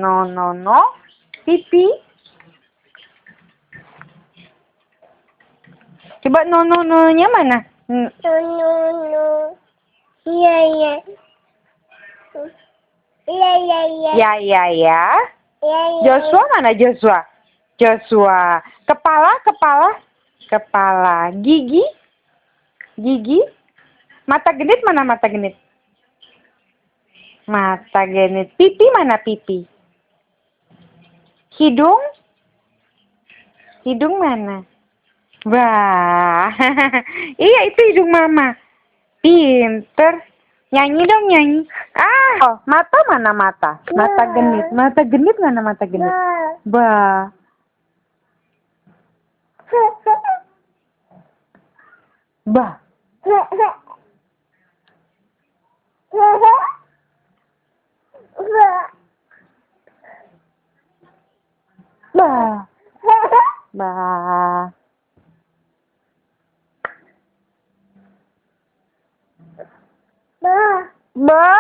no, no, no. Pipi. Coba no, no, no-nya mana? No, no, no. Iya, iya. Iya, iya, iya. Ya, ya, ya. Iya, iya. Joshua mana Joshua? Joshua. Kepala, kepala. Kepala. Gigi. Gigi. Mata genit mana mata genit? Mata genit. Pipi mana pipi? Hidung? Hidung mana? Wah. Iya itu hidung mama. Pinter. Nyanyi dong nyanyi. Oh, mata mana mata? Mata genit. Mata genit mana mata genit? Bah. Bah. Bah. Bah. Bah.